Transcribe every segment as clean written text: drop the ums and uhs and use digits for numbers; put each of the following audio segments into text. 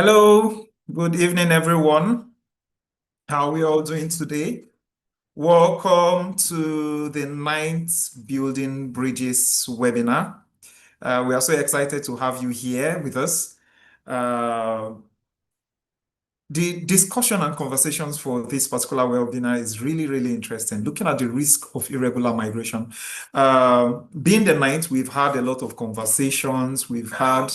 Hello, good evening, everyone. How are we all doing today? Welcome to the ninth Building Bridges webinar. We are so excited to have you here with us. The discussion and conversations for this particular webinar is really, really interesting, looking at the risk of irregular migration. Being the ninth, we've had a lot of conversations, we've had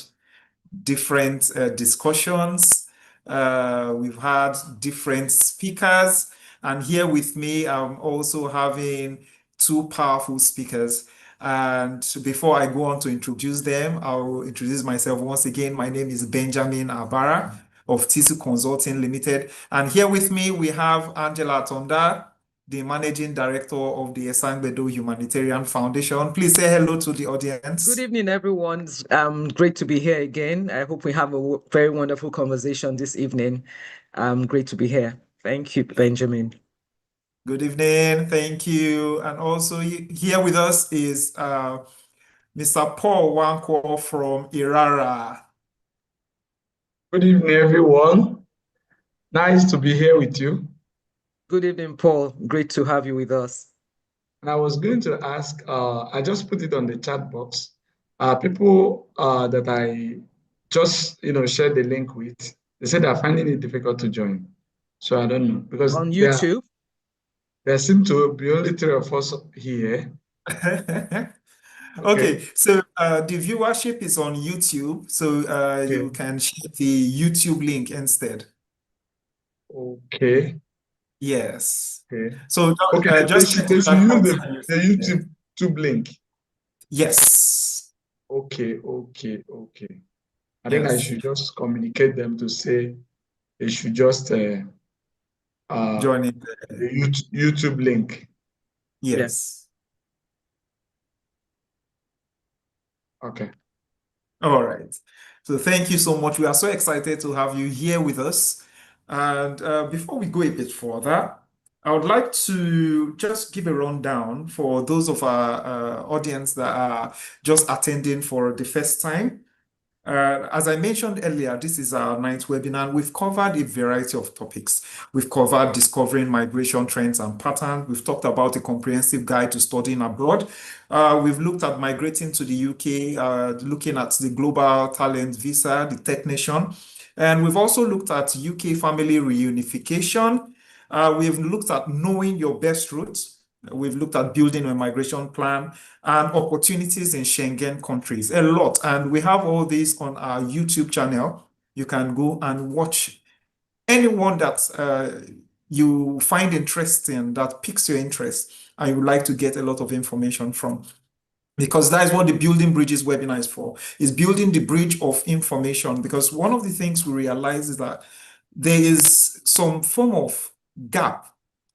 different discussions. We've had different speakers. And here with me, I'm also having two powerful speakers. And before I go on to introduce them, I'll introduce myself once again. My name is Benjamin Abara of TISU Consulting Limited. And here with me, we have Angela Tonda, the Managing Director of the Esangbedo Humanitarian Foundation. Please say hello to the audience. Good evening, everyone. It's great to be here again. I hope we have a very wonderful conversation this evening. Great to be here. Thank you, Benjamin. Good evening. Thank you. And also here with us is Mr. Paul Wanko from Irara. Good evening, everyone. Nice to be here with you. Good evening, Paul. Great to have you with us. And I was going to ask, I just put it on the chat box. People that I just shared the link with, they said they're finding it difficult to join. So I don't know because on YouTube, there seem to be only three of us here. Okay, so the viewership is on YouTube, so you can share the YouTube link instead. Okay. Yes. Okay. So just they should use the YouTube link. Yes. Okay. I think I should just communicate them to say they should just join the YouTube link. Yes. Okay. All right. So thank you so much. We are so excited to have you here with us. And before we go a bit further, I would like to just give a rundown for those of our audience that are just attending for the first time. As I mentioned earlier, this is our ninth webinar. We've covered a variety of topics. We've covered discovering migration trends and patterns. We've talked about a comprehensive guide to studying abroad. We've looked at migrating to the UK, looking at the global talent visa, the Tech Nation. And we've also looked at UK family reunification. We've looked at knowing your best routes. We've looked at building a migration plan and opportunities in Schengen countries, a lot. And we have all this on our YouTube channel. You can go and watch anyone that you find interesting, that piques your interest, and you would like to get a lot of information from. Because that is what the Building Bridges webinar is for, is building the bridge of information. Because one of the things we realize is that there is some form of gap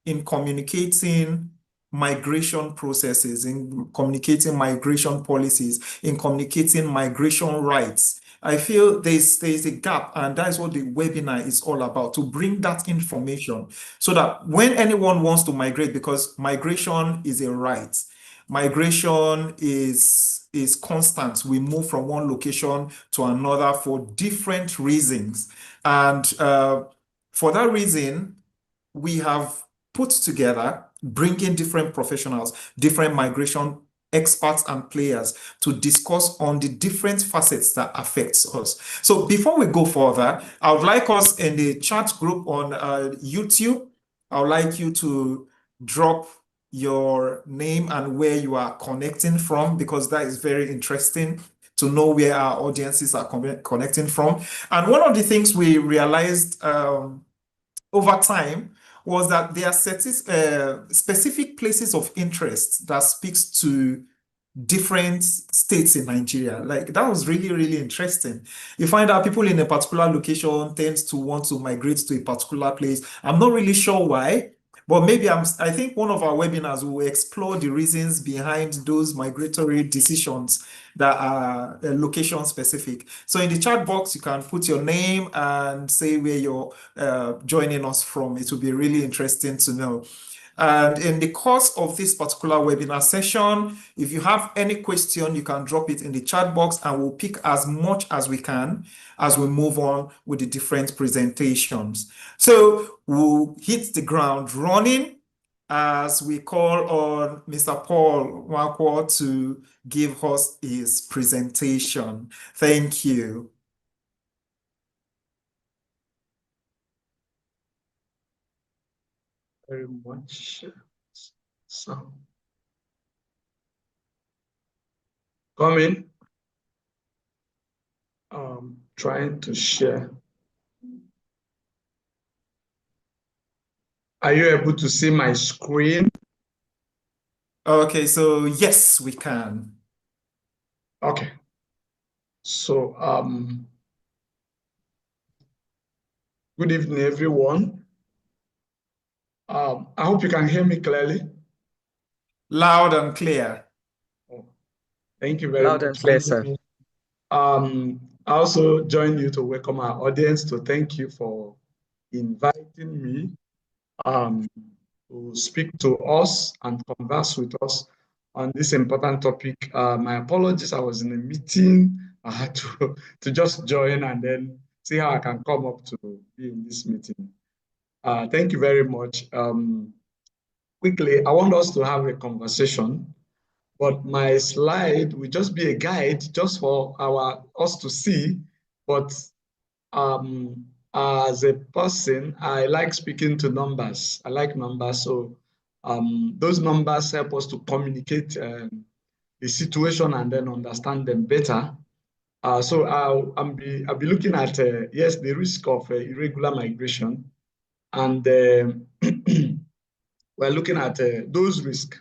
in communicating migration processes, in communicating migration policies, in communicating migration rights. I feel there's a gap, and that's what the webinar is all about, to bring that information so that when anyone wants to migrate, because migration is a right, migration is constant. We move from one location to another for different reasons. And for that reason, we have put together, bringing different professionals, different migration experts and players to discuss on the different facets that affects us. So before we go further, I would like us in the chat group on YouTube, I would like you to drop your name and where you are connecting from, because that is very interesting to know where our audiences are connecting from. And one of the things we realized over time was that there are specific places of interest that speaks to different states in Nigeria. Like, that was really, really interesting. You find out people in a particular location tends to want to migrate to a particular place. I'm not really sure why, but maybe I think one of our webinars will explore the reasons behind those migratory decisions that are location specific. So in the chat box, you can put your name and say where you're joining us from. It will be really interesting to know. And in the course of this particular webinar session, if you have any question, you can drop it in the chat box and we'll pick as much as we can as we move on with the different presentations. So we'll hit the ground running as we call on Mr. Paul Wakwa to give us his presentation. Thank you. Very much. So, coming, trying to share. Are you able to see my screen? Okay, so yes, we can. Okay. So, good evening, everyone. I hope you can hear me clearly. Loud and clear. Oh, thank you very Loud much. and clear, sir. I also join you to welcome our audience, to thank you for inviting me to speak to us and converse with us on this important topic. My apologies, I was in a meeting. I had to just join and then see how I can come up to be in this meeting. Thank you very much. Quickly, I want us to have a conversation, but my slide will just be a guide just for us to see. But as a person, I like speaking to numbers. I like numbers, so those numbers help us to communicate the situation and then understand them better. So I'll be looking at yes, the risk of irregular migration, and we're looking at those risks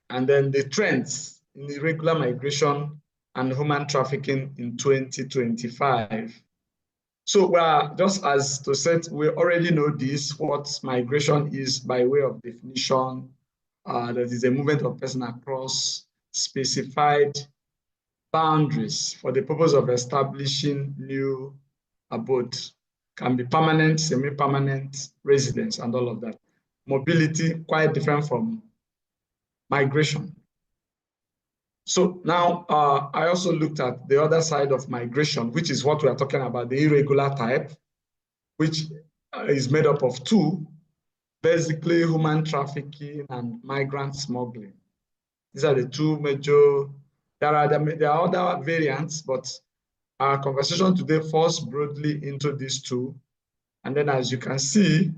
and then the trends in irregular migration and human trafficking in 2025. So just as to set, we already know this, what migration is by way of definition. That is a movement of person across specified boundaries for the purpose of establishing new abode. Can be permanent, semi-permanent residence and all of that. Mobility, quite different from migration. So now I also looked at the other side of migration, which is what we are talking about, the irregular type, which is made up of two, basically human trafficking and migrant smuggling. These are the two major, there are other variants, but our conversation today falls broadly into these two. And then as you can see,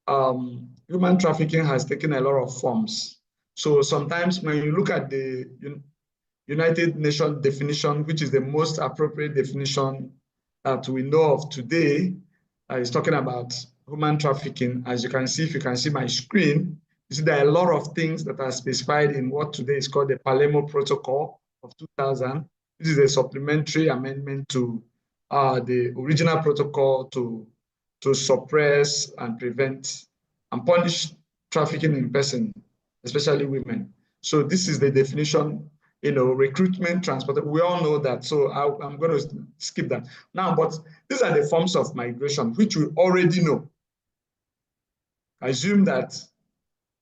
human trafficking has taken a lot of forms. So sometimes when you look at the United Nations definition, which is the most appropriate definition that we know of today, is talking about human trafficking. As you can see, if you can see my screen, you see there are a lot of things that are specified in what today is called the Palermo Protocol of 2000. This is a supplementary amendment to the original protocol to suppress and prevent and punish trafficking in person, especially women. So this is the definition, recruitment, transport. We all know that. So I'm going to skip that now, but these are the forms of migration, which we already know. I assume that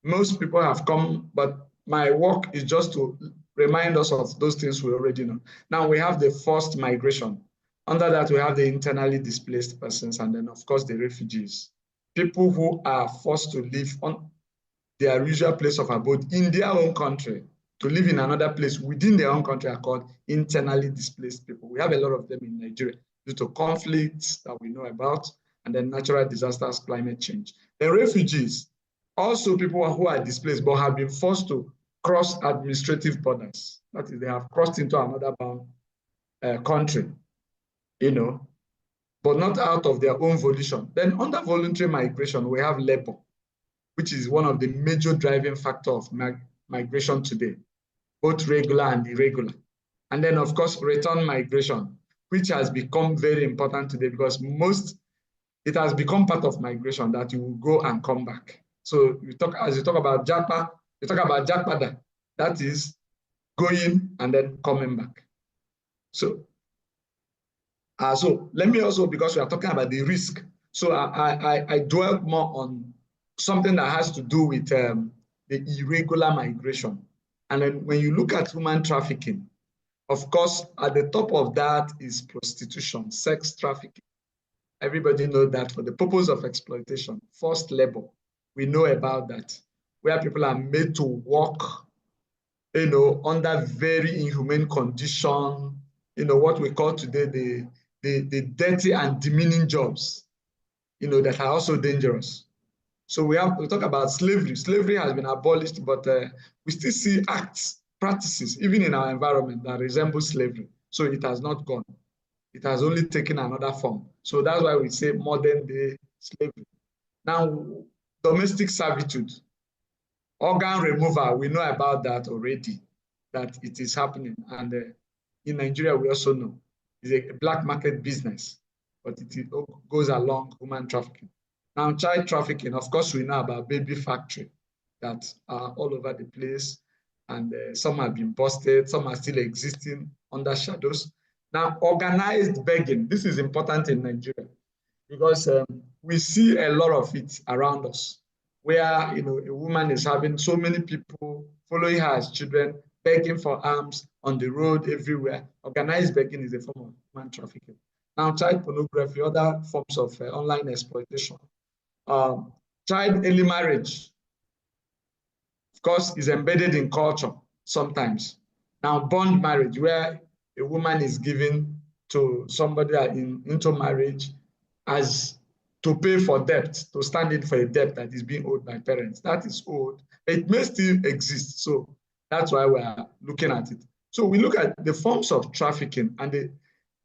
most people have come, but my work is just to remind us of those things we already know. Now we have the forced migration. Under that, we have the internally displaced persons, and then of course the refugees, people who are forced to live on their usual place of abode in their own country, to live in another place within their own country, are called internally displaced people. We have a lot of them in Nigeria due to conflicts that we know about, and then natural disasters, climate change. The refugees, also people who are displaced but have been forced to cross administrative borders. That is, they have crossed into another country, but not out of their own volition. Then under voluntary migration, we have labor, which is one of the major driving factors of migration today, both regular and irregular. And then, of course, return migration, which has become very important today because it has become part of migration that you will go and come back. So as you talk about Japa, you talk about Japada, that is going and then coming back. So let me also, because we are talking about the risk, so I dwell more on something that has to do with the irregular migration. And then when you look at human trafficking, of course, at the top of that is prostitution, sex trafficking. Everybody knows that for the purpose of exploitation, forced labor, we know about that, where people are made to work, under very inhumane condition, what we call today the dirty and demeaning jobs, that are also dangerous. So we talk about slavery. Slavery has been abolished, but we still see acts, practices, even in our environment that resemble slavery. So it has not gone. It has only taken another form. So that's why we say modern day slavery. Now, domestic servitude, organ removal, we know about that already, that it is happening. And in Nigeria, we also know it's a black market business, but it goes along human trafficking. Now, child trafficking, of course, we know about baby factory that are all over the place, and some have been busted, some are still existing under shadows. Now, organized begging, this is important in Nigeria because we see a lot of it around us, where a woman is having so many people following her as children, begging for alms on the road everywhere. Organized begging is a form of human trafficking. Now, child pornography, other forms of online exploitation. Child early marriage, of course, is embedded in culture sometimes. Now, bond marriage, where a woman is given to somebody into marriage as to pay for debt, to stand in for a debt that is being owed by parents. That is old. It may still exist. So that's why we are looking at it. So we look at the forms of trafficking.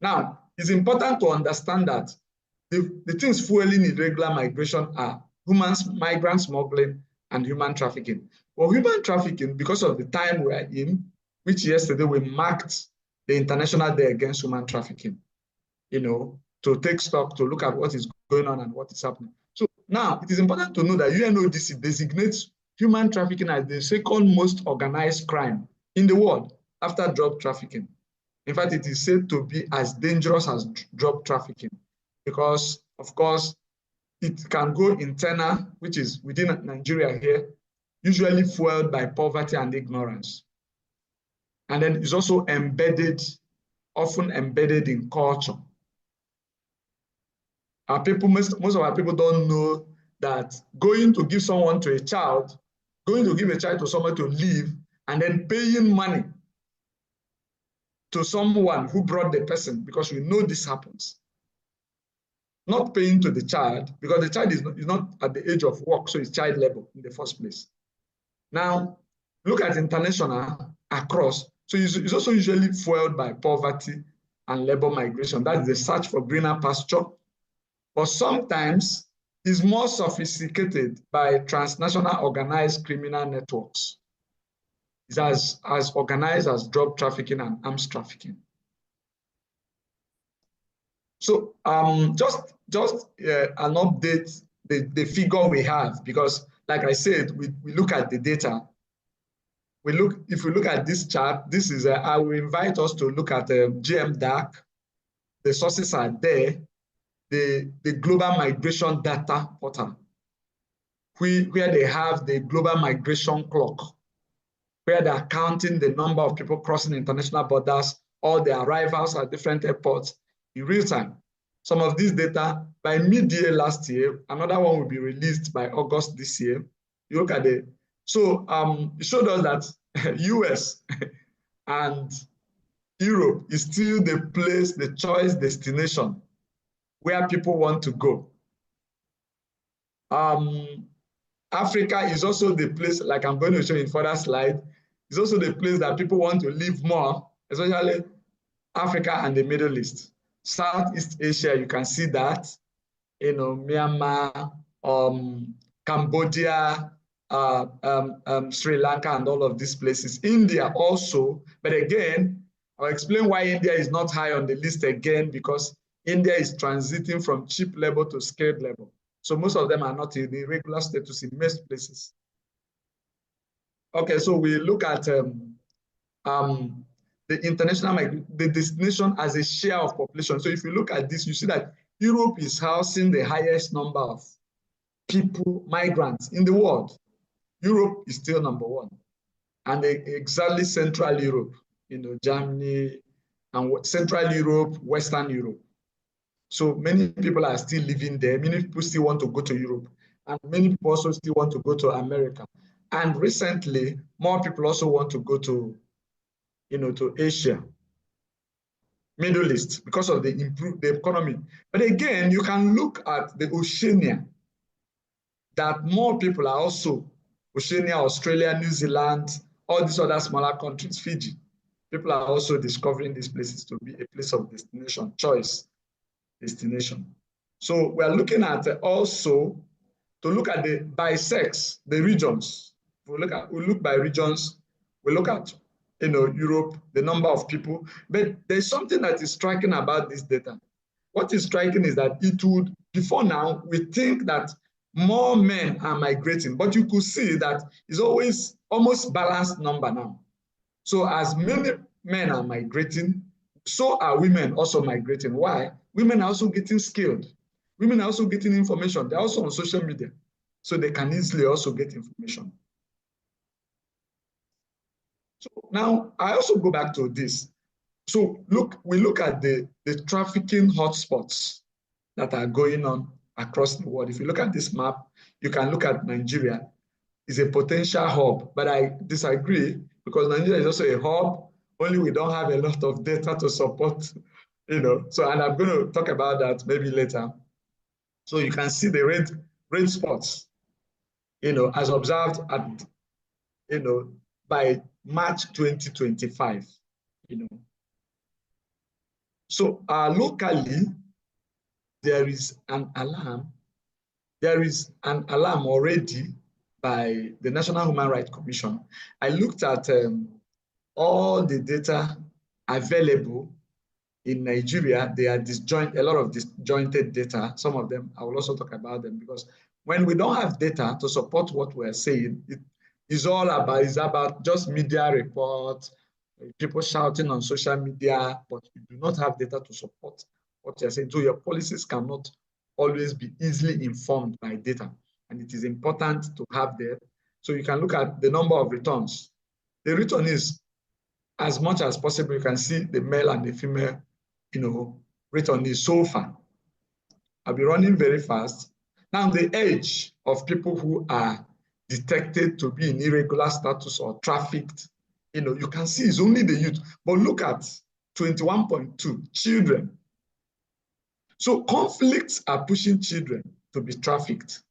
Now, it's important to understand that the things fueling irregular migration are migrant smuggling and human trafficking. Well, human trafficking, because of the time we are in, which yesterday we marked the International Day Against Human Trafficking, to take stock, to look at what is going on and what is happening. So now it is important to know that UNODC designates human trafficking as the second most organized crime in the world after drug trafficking. In fact, it is said to be as dangerous as drug trafficking because, of course, it can go internal, which is within Nigeria here, usually fueled by poverty and ignorance. And then it's also often embedded in culture. Most of our people don't know that going to give a child to someone to live and then paying money to someone who brought the person, because we know this happens. Not paying to the child, because the child is not at the age of work, so it's child labor in the first place. Now, look at international across. So it's also usually fueled by poverty and labor migration. That is the search for greener pasture. But sometimes it's more sophisticated by transnational organized criminal networks. It's as organized as drug trafficking and arms trafficking. So just an update, the figure we have, because like I said, we look at the data. If we look at this chart, this is, I will invite us to look at GMDAC. The sources are there. The Global Migration Data Portal, where they have the global migration clock, where they're counting the number of people crossing international borders, all the arrivals at different airports in real time. Some of these data, by mid-year last year, another one will be released by August this year. You look at it. So it showed us that US and Europe is still the choice destination where people want to go. Africa is also the place, like I'm going to show in further slide, is also the place that people want to live more, especially Africa and the Middle East. Southeast Asia, you can see that, Myanmar, Cambodia, Sri Lanka, and all of these places. India also, but again, I'll explain why India is not high on the list again, because India is transiting from cheap labor to skilled labor. So most of them are not in the regular status in most places. Okay, so we look at the destination as a share of population. So if you look at this, you see that Europe is housing the highest number of people, migrants in the world. Europe is still number one. And exactly Central Europe, Germany, and Central Europe, Western Europe. So many people are still living there. Many people still want to go to Europe. And many people also still want to go to America. And recently, more people also want to go to, to Asia, Middle East, because of the improved economy. But again, you can look at the Oceania, that more people are also, Oceania, Australia, New Zealand, all these other smaller countries, Fiji. People are also discovering these places to be a place of destination, choice destination. So we are looking at also to look at the by sex, the regions. We look by regions. We look at Europe, the number of people. But there's something that is striking about this data. What is striking is that it would, before now, we think that more men are migrating, but you could see that it's always almost balanced number now. So as many men are migrating, so are women also migrating. Why? Women are also getting skilled. Women are also getting information. They're also on social media, so they can easily also get information. So now I also go back to this. So we look at the trafficking hotspots that are going on across the world. If you look at this map, you can look at Nigeria is a potential hub, but I disagree because Nigeria is also a hub, only we don't have a lot of data to support, So, and I'm going to talk about that maybe later. So you can see the red spots, as observed at, by March 2025, So locally, there is an alarm. There is an alarm already by the National Human Rights Commission. I looked at all the data available in Nigeria. They are a lot of disjointed data. Some of them, I will also talk about them, because when we don't have data to support what we're saying, it's about just media reports, people shouting on social media, but you do not have data to support what you're saying. So your policies cannot always be easily informed by data. And it is important to have that. So you can look at the number of returns. The return is, as much as possible, you can see the male and the female, return is so far. I'll be running very fast. Now, the age of people who are detected to be in irregular status or trafficked, you can see it's only the youth. But look at 21.2, children. So conflicts are pushing children to be trafficked.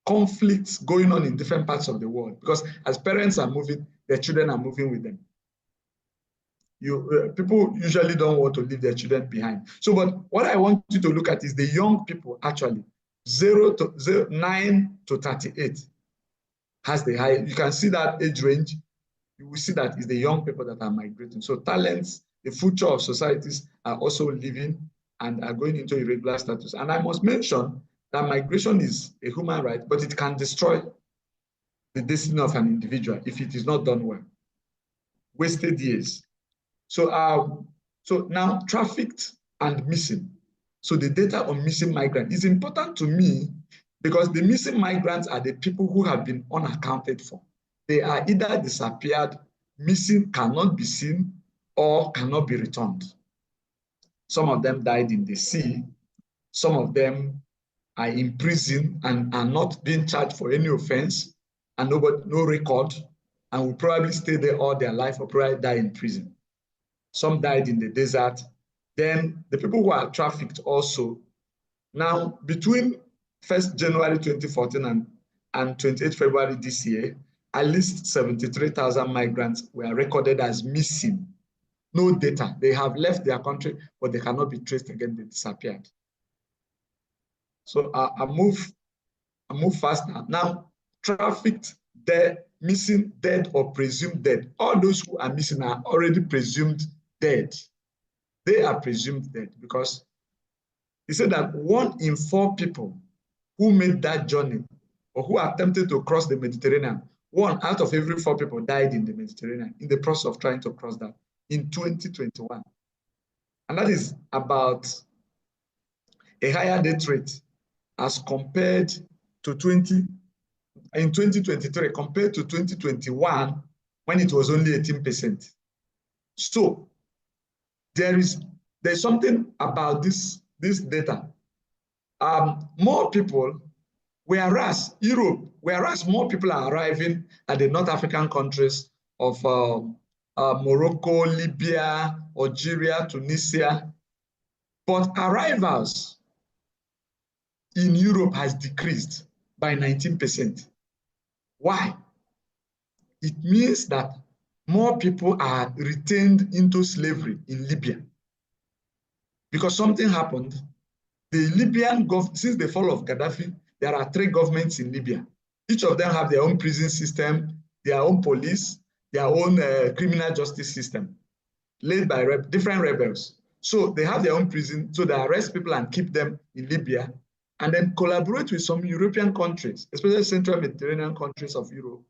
Conflicts going on in different parts of the world, because as parents are moving, their children are moving with them. People usually don't want to leave their children behind. So, but what I want you to look at is the young people, actually, 9 to 38 has the high. You can see that age range. You will see that is the young people that are migrating. So talents, the future of societies are also living and are going into irregular status. And I must mention that migration is a human right, but it can destroy the destiny of an individual if it is not done well. Wasted years. So, so now trafficked and missing. So the data on missing migrants is important to me, because the missing migrants are the people who have been unaccounted for. They are either disappeared, missing, cannot be seen, or cannot be returned. Some of them died in the sea. Some of them are in prison and are not being charged for any offense, and no record, and will probably stay there all their life or probably die in prison. Some died in the desert. Then the people who are trafficked also. Now, between 1st January 2014 and 28 February this year, at least 73,000 migrants were recorded as missing. No data. They have left their country, but they cannot be traced again. They disappeared. So I move fast now. Now, trafficked, dead, missing, dead, or presumed dead. All those who are missing are already presumed dead. They are presumed dead, because he said that 1 in 4 people who made that journey or who attempted to cross the Mediterranean, 1 out of every 4 people died in the Mediterranean in the process of trying to cross that in 2021. And that is about a higher death rate as compared to in 2023 compared to 2021 when it was only 18%. So there's something about this data. More people, whereas more people are arriving at the North African countries of Morocco, Libya, Algeria, Tunisia, but arrivals in Europe has decreased by 19%. Why? It means that more people are retained into slavery in Libya. Because something happened, the Libyan government, since the fall of Gaddafi, there are 3 governments in Libya. Each of them have their own prison system, their own police, their own criminal justice system, led by different rebels. So they have their own prison, so they arrest people and keep them in Libya, and then collaborate with some European countries, especially Central Mediterranean countries of Europe,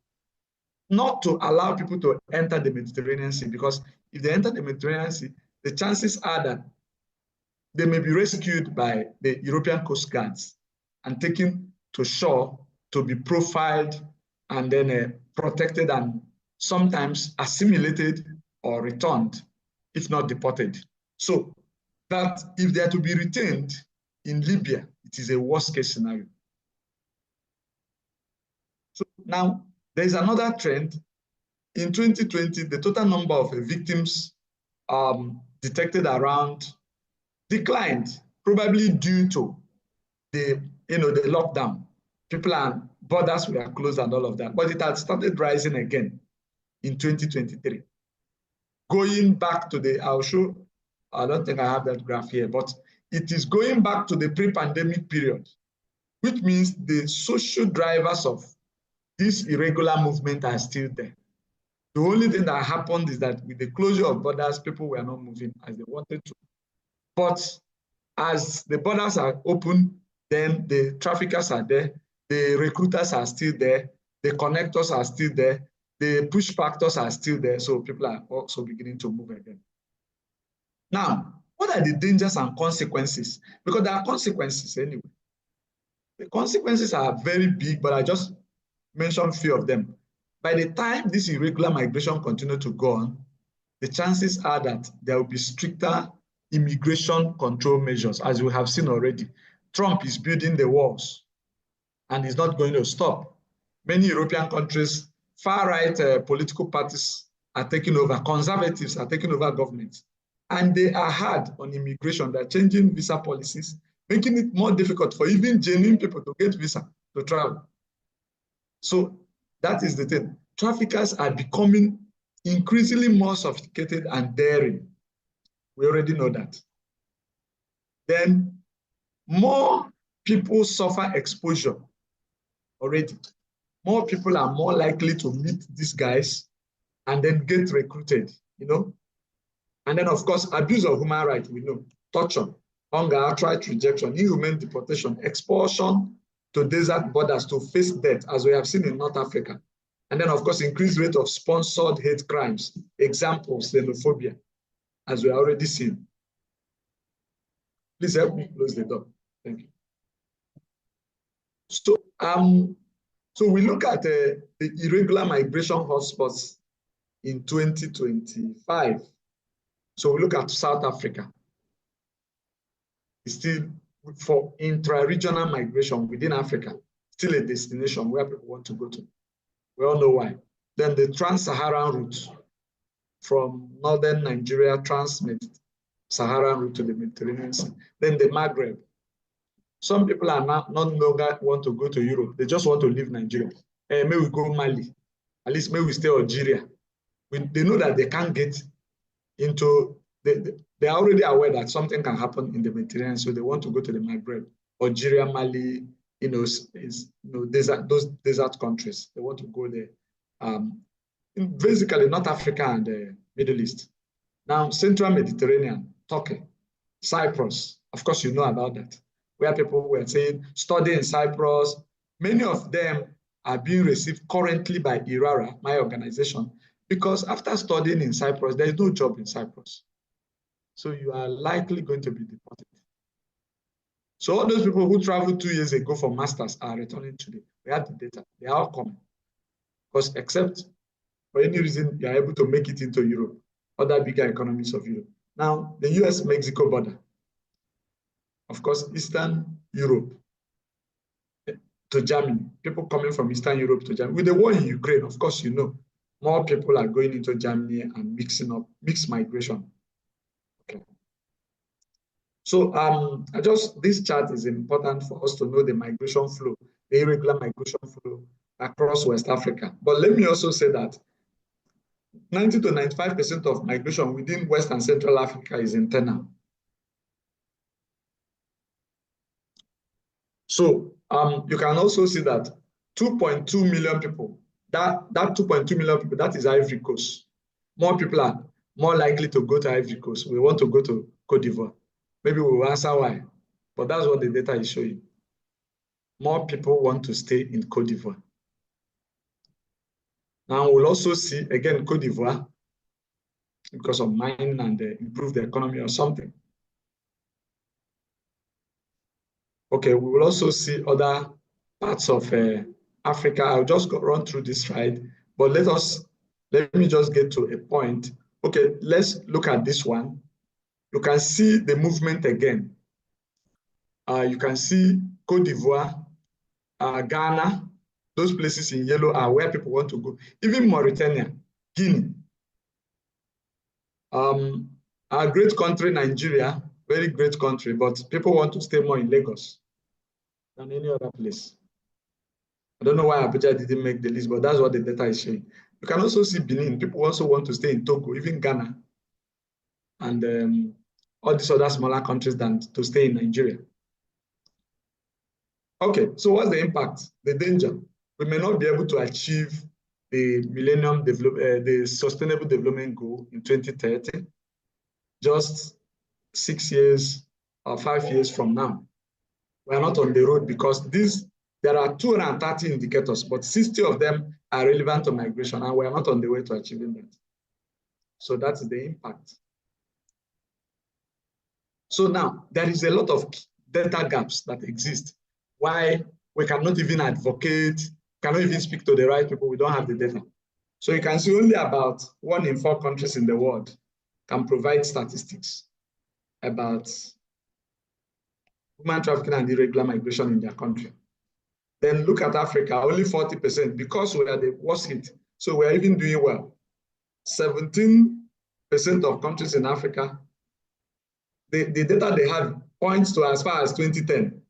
not to allow people to enter the Mediterranean Sea, because if they enter the Mediterranean Sea, the chances are that they may be rescued by the European Coast Guards and taken to shore to be profiled and then protected and sometimes assimilated or returned, if not deported. So that if they are to be retained in Libya, it is a worst case scenario. So now there is another trend. In 2020, the total number of victims detected around declined, probably due to the lockdown. People and borders were closed and all of that, but it had started rising again in 2023. Going back to I'll show, I don't think I have that graph here, but it is going back to the pre-pandemic period, which means the social drivers of this irregular movement are still there. The only thing that happened is that with the closure of borders, people were not moving as they wanted to. But as the borders are open, then the traffickers are there, the recruiters are still there, the connectors are still there, the push factors are still there, so people are also beginning to move again. Now, what are the dangers and consequences? Because there are consequences anyway. The consequences are very big, but I just mentioned a few of them. By the time this irregular migration continues to go on, the chances are that there will be stricter immigration control measures, as we have seen already. Trump is building the walls and is not going to stop. Many European countries, far-right political parties are taking over, conservatives are taking over governments, and they are hard on immigration. They're changing visa policies, making it more difficult for even genuine people to get visa to travel. So that is the thing. Traffickers are becoming increasingly more sophisticated and daring. We already know that. Then more people suffer exposure already. More people are more likely to meet these guys and then get recruited, And then, of course, abuse of human rights, we know. Torture, hunger, outright rejection, inhuman deportation, expulsion to desert borders to face death, as we have seen in North Africa. And then, of course, increased rate of sponsored hate crimes, examples, xenophobia, as we already seen. Please help me close the door. Thank you. So we look at the irregular migration hotspots in 2025. So we look at South Africa. It's still for intra-regional migration within Africa, still a destination where people want to go to. We all know why. Then the trans-Saharan route from northern Nigeria, trans-Saharan route to the Mediterranean Sea. Then the Maghreb. Some people are not longer want to go to Europe. They just want to leave Nigeria. May we go Mali. At least may we stay Algeria. They know that they can't get into, they are already aware that something can happen in the Mediterranean, so they want to go to the Maghreb, Algeria, Mali, those desert countries. They want to go there. Basically, North Africa and the Middle East. Now, Central Mediterranean, Turkey, Cyprus. Of course, you know about that, where people were saying, study in Cyprus. Many of them are being received currently by Irregular, my organization, because after studying in Cyprus, there is no job in Cyprus. So you are likely going to be deported. So all those people who traveled 2 years ago for masters are returning today. We have the data. They are all coming. Because except for any reason you are able to make it into Europe, other bigger economies of Europe. Now, the US-Mexico border, of course, Eastern Europe to Germany, people coming from Eastern Europe to Germany. With the war in Ukraine, of course, you know, more people are going into Germany and mixed migration. Okay. So this chart is important for us to know the migration flow, the irregular migration flow across West Africa. But let me also say that 90 to 95% of migration within West and Central Africa is internal. So you can also see that 2.2 million people, that 2.2 million people, that is Ivory Coast. More people are more likely to go to Ivory Coast. We want to go to Cote d'Ivoire. Maybe we will answer why, but that's what the data is showing. More people want to stay in Cote d'Ivoire. Now we'll also see, again, Cote d'Ivoire, because of mining and improve the economy or something. Okay, we will also see other parts of Africa. I'll just run through this slide, but let me just get to a point. Okay, let's look at this one. You can see the movement again. You can see Cote d'Ivoire, Ghana, those places in yellow are where people want to go. Even Mauritania, Guinea. Our great country, Nigeria, very great country, but people want to stay more in Lagos than any other place. I don't know why Abuja didn't make the list, but that's what the data is showing. You can also see Benin. People also want to stay in Togo, even Ghana, and all these other smaller countries than to stay in Nigeria. Okay, so what's the impact? The danger. We may not be able to achieve the the Sustainable Development Goal in 2030, just 6 years or 5 years from now. We are not on the road because there are 230 indicators, but 60 of them are relevant to migration, and we are not on the way to achieving that. So that's the impact. So now, there is a lot of data gaps that exist. Why we cannot even advocate, cannot even speak to the right people, we don't have the data. So you can see only about 1 in 4 countries in the world can provide statistics about human trafficking and irregular migration in their country. Then look at Africa, only 40%, because we are the worst hit. So we are even doing well. 17% of countries in Africa, the data they have points to as far as 2010.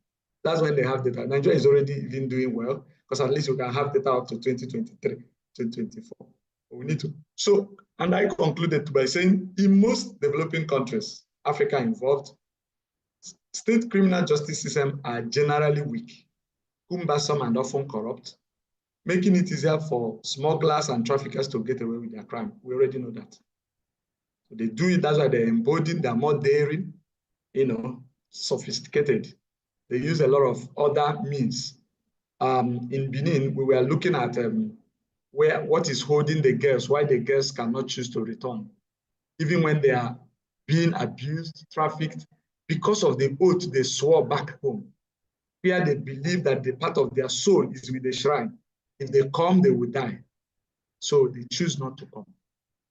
That's when they have data. Nigeria is already even doing well, because at least you can have data up to 2023, 2024. But we need to. So, and I concluded by saying in most developing countries, Africa involved, state criminal justice systems are generally weak, cumbersome and often corrupt, making it easier for smugglers and traffickers to get away with their crime. We already know that. So they do it, that's why they're emboldened, they're more daring, sophisticated. They use a lot of other means. In Benin, we were looking at what is holding the girls, why the girls cannot choose to return, even when they are being abused, trafficked, because of the oath they swore back home, where they believe that the part of their soul is with the shrine. If they come, they will die. So they choose not to come.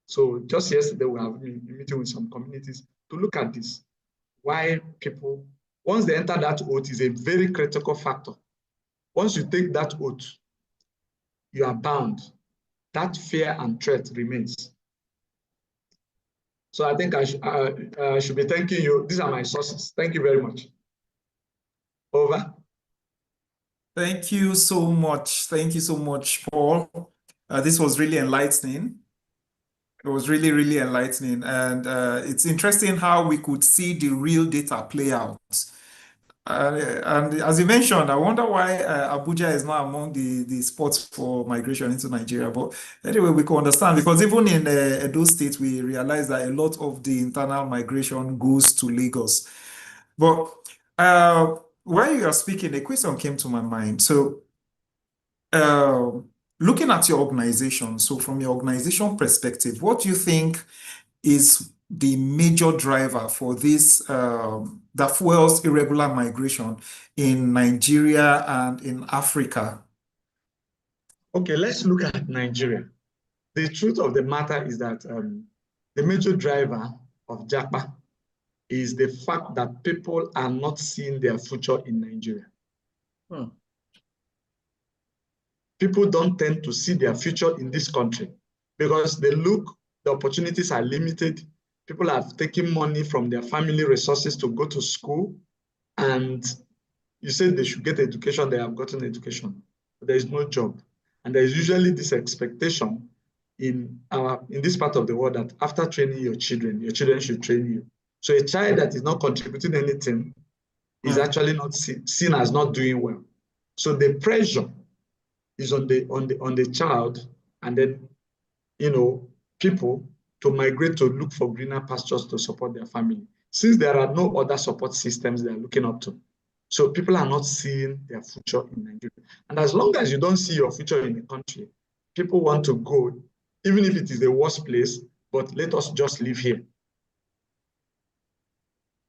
So just yesterday, we have been meeting with some communities to look at this. Why people, once they enter that oath, is a very critical factor. Once you take that oath, you are bound. That fear and threat remains. So I think I should be thanking you. These are my sources. Thank you very much. Over. Thank you so much. Thank you so much, Paul. This was really enlightening. It was really, really enlightening. And it's interesting how we could see the real data play out. And as you mentioned, I wonder why Abuja is not among the spots for migration into Nigeria. But anyway, we can understand, because even in Edo State, we realize that a lot of the internal migration goes to Lagos. But while you are speaking, a question came to my mind. So looking at your organization, so from your organization perspective, what do you think is the major driver for this that fuels irregular migration in Nigeria and in Africa? Okay, let's look at Nigeria. The truth of the matter is that the major driver of Japa is the fact that people are not seeing their future in Nigeria. Hmm. People don't tend to see their future in this country because they look, the opportunities are limited. People have taken money from their family resources to go to school, and you say they should get education, they have gotten education, but there is no job. And there is usually this expectation in this part of the world that after training your children should train you. So a child that is not contributing anything is actually not seen as not doing well. So the pressure is on the child, and then people to migrate to look for greener pastures to support their family, since there are no other support systems they are looking up to. So people are not seeing their future in Nigeria. And as long as you don't see your future in the country, people want to go, even if it is the worst place, but let us just live here.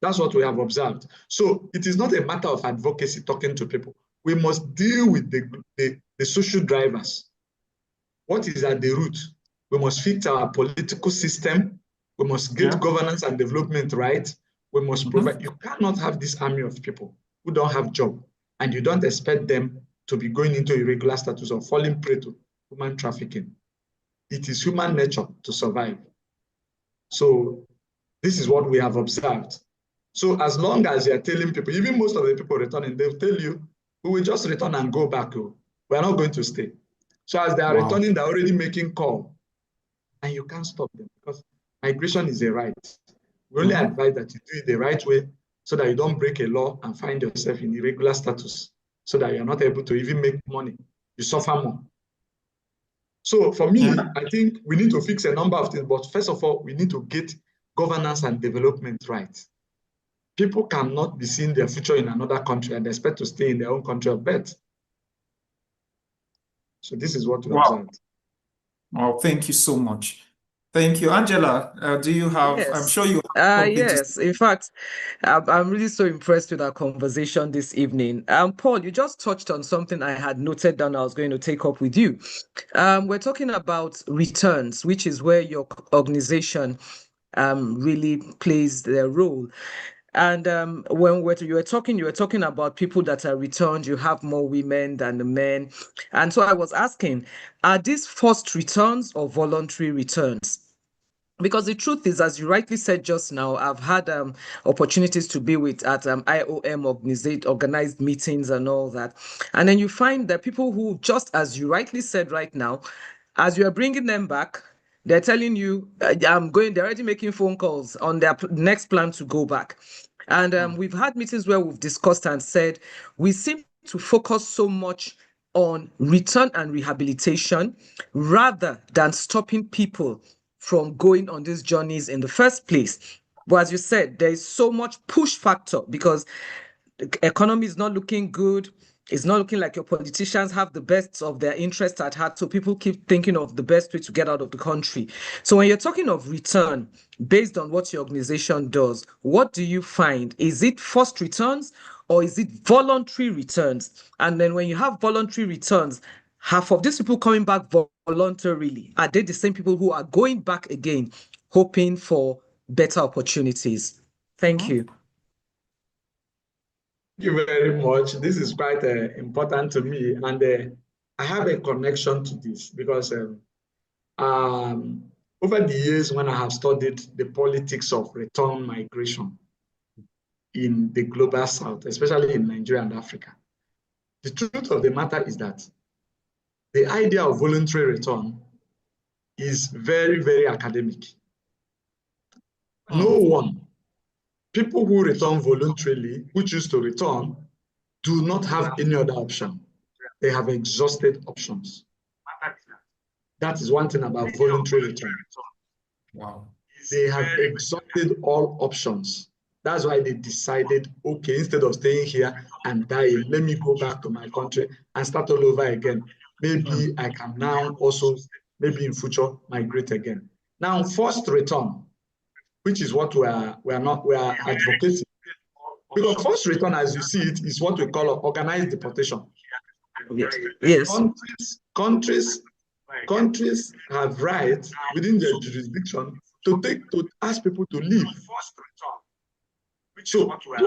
That's what we have observed. So it is not a matter of advocacy talking to people. We must deal with the social drivers. What is at the root? We must fix our political system. We must get governance and development right. We must provide. You cannot have this army of people who don't have job, and you don't expect them to be going into irregular status or falling prey to human trafficking. It is human nature to survive. So this is what we have observed. So as long as you're telling people, even most of the people returning, they'll tell you, we will just return and go back. We're not going to stay. So as they are returning, they're already making call. And you can't stop them because migration is a right. We only advise that you do it the right way so that you don't break a law and find yourself in irregular status, so that you're not able to even make money. You suffer more. So for me, I think we need to fix a number of things. But first of all, we need to get governance and development right. People cannot be seeing their future in another country and expect to stay in their own country of birth. So this is what we observed. Well, thank you so much. Thank you. Angela, do you have, I'm Yes. sure you have something to say. Yes. In fact, I'm really so impressed with our conversation this evening. Paul, you just touched on something I had noted down I was going to take up with you. We're talking about returns, which is where your organization really plays their role. And when you were talking about people that are returned, you have more women than the men. And so I was asking, are these forced returns or voluntary returns? Because the truth is, as you rightly said just now, I've had opportunities to be with at IOM organized meetings and all that. And then you find that people who, just as you rightly said right now, as you are bringing them back, they're telling you, they're already making phone calls on their next plan to go back. And we've had meetings where we've discussed and said, we seem to focus so much on return and rehabilitation rather than stopping people from going on these journeys in the first place. But as you said, there is so much push factor because the economy is not looking good. It's not looking like your politicians have the best of their interests at heart. So people keep thinking of the best way to get out of the country. So when you're talking of return, based on what your organization does, what do you find? Is it forced returns or is it voluntary returns? And then when you have voluntary returns, half of these people coming back voluntarily, are they the same people who are going back again, hoping for better opportunities? Thank you. Thank you very much. This is quite important to me, and I have a connection to this because over the years when I have studied the politics of return migration in the global south, especially in Nigeria and Africa, the truth of the matter is that the idea of voluntary return is very, very academic. No one, people who return voluntarily, who choose to return, do not have any other option. They have exhausted options. That is one thing about voluntary return. Wow. They have exhausted all options. That's why they decided, okay, instead of staying here and dying, let me go back to my country and start all over again. Maybe I can now also, maybe in future, migrate again. Now, forced return, which is what we are advocating. Because forced return, as you see it, is what we call organized deportation. Yes. Countries have rights within their jurisdiction to ask people to leave. So people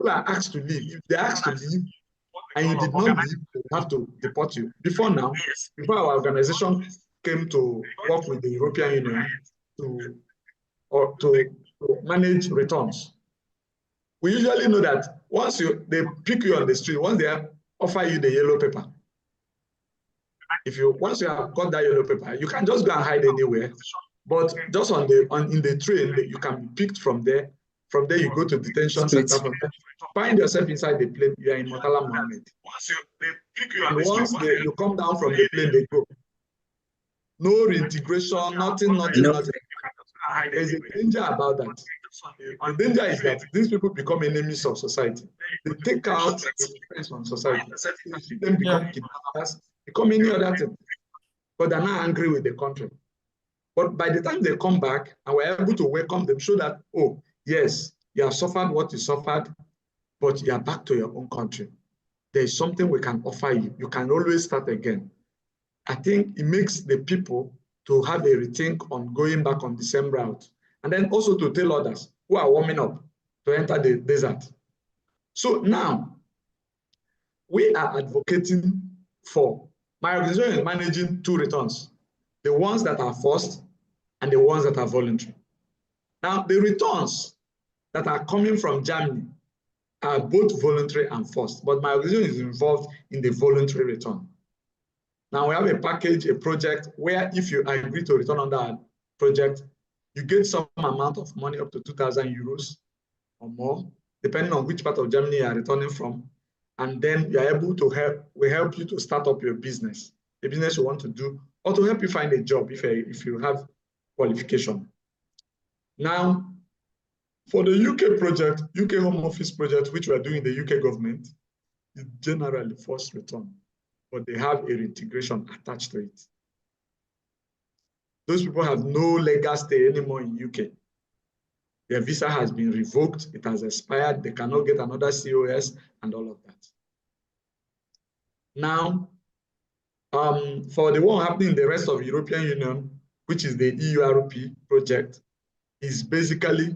are asked to leave. If they're asked to leave and you did not leave, they have to deport you. Before our organization came to work with the European Union to manage returns, we usually know that once they pick you on the street, once they offer you the yellow paper, once you have got that yellow paper, you can just go and hide anywhere. But just in the train, you can be picked from there. From there, you go to detention center. From there, find yourself inside the plane. You are in Murtala Mohammed. And once you come down from the plane, they go. No reintegration, nothing. There's a danger about that. The danger is that these people become enemies of society. They take out the defense on society. They see them become kidnappers, become any other thing. But they're not angry with the country. But by the time they come back and we're able to welcome them, show that, oh, yes, you have suffered what you suffered, but you are back to your own country. There is something we can offer you. You can always start again. I think it makes the people to have a rethink on going back on the same route. And then also to tell others who are warming up to enter the desert. So now, we are advocating for, my organization is managing 2 returns, the ones that are forced and the ones that are voluntary. Now, the returns that are coming from Germany are both voluntary and forced, but my organization is involved in the voluntary return. Now, we have a package, a project, where if you agree to return on that project, you get some amount of money up to 2,000 euros or more, depending on which part of Germany you are returning from. And then you are able to we help you to start up your business, the business you want to do, or to help you find a job if you have qualification. Now, for the UK project, UK Home Office project, which we are doing in the UK government, is generally forced return, but they have a reintegration attached to it. Those people have no legal stay anymore in UK. Their visa has been revoked, it has expired, they cannot get another COS and all of that. Now, for the one happening in the rest of the European Union, which is the EURP project, is basically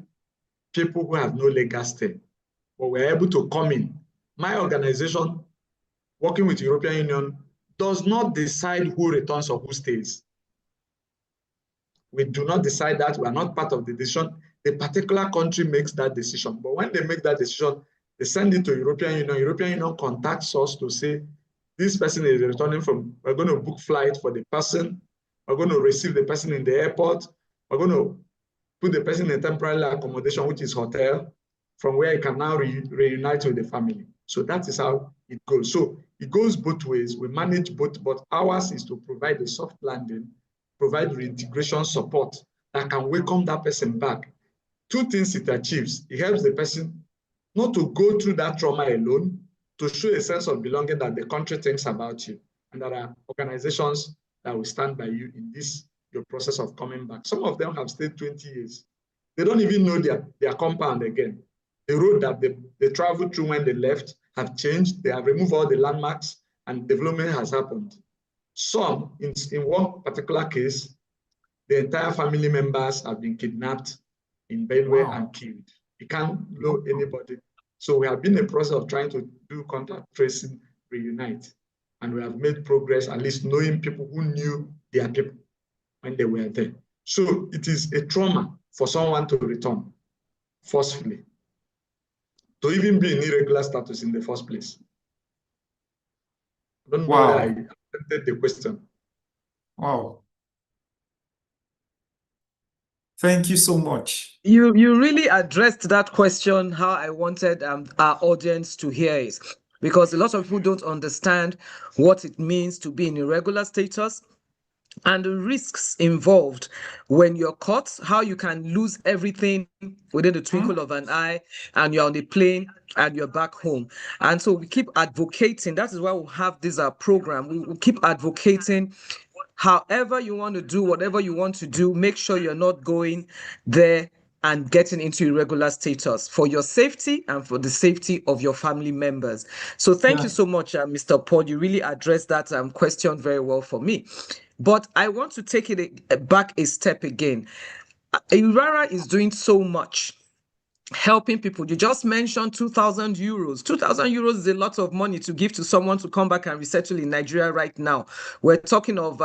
people who have no legal stay, but we're able to come in. My organization, working with the European Union, does not decide who returns or who stays. We do not decide that. We are not part of the decision. The particular country makes that decision. But when they make that decision, they send it to European Union. European Union contacts us to say, this person is returning from, we're going to book flight for the person. We're going to receive the person in the airport. We're going to put the person in temporary accommodation, which is hotel, from where he can now reunite with the family. So that is how it goes. So it goes both ways. We manage both, but ours is to provide a soft landing, provide reintegration support that can welcome that person back. 2 things it achieves. It helps the person not to go through that trauma alone, to show a sense of belonging that the country thinks about you. And there are organizations that will stand by you in this, your process of coming back. Some of them have stayed 20 years. They don't even know their compound again. The road that they traveled through when they left have changed. They have removed all the landmarks and development has happened. Some, in one particular case, the entire family members have been kidnapped in Benue and killed. You can't know anybody. So we have been in the process of trying to do contact tracing, reunite. And we have made progress, at least knowing people who knew their people when they were there. So it is a trauma for someone to return forcefully, to even be in irregular status in the first place. I don't know whether I answered the question. Wow. Thank you so much. You really addressed that question how I wanted our audience to hear it, because a lot of people don't understand what it means to be in irregular status and the risks involved when you're caught, how you can lose everything within the twinkle of an eye, and you're on the plane and you're back home. And so we keep advocating. That is why we have this program. We keep advocating However you want to do, whatever you want to do, make sure you're not going there and getting into irregular status for your safety and for the safety of your family members. So thank you so much, Mr. Paul. You really addressed that question very well for me. But I want to take it back a step again. Irara is doing so much, helping people. You just mentioned 2,000 euros. 2,000 euros is a lot of money to give to someone to come back and resettle in Nigeria right now. We're talking of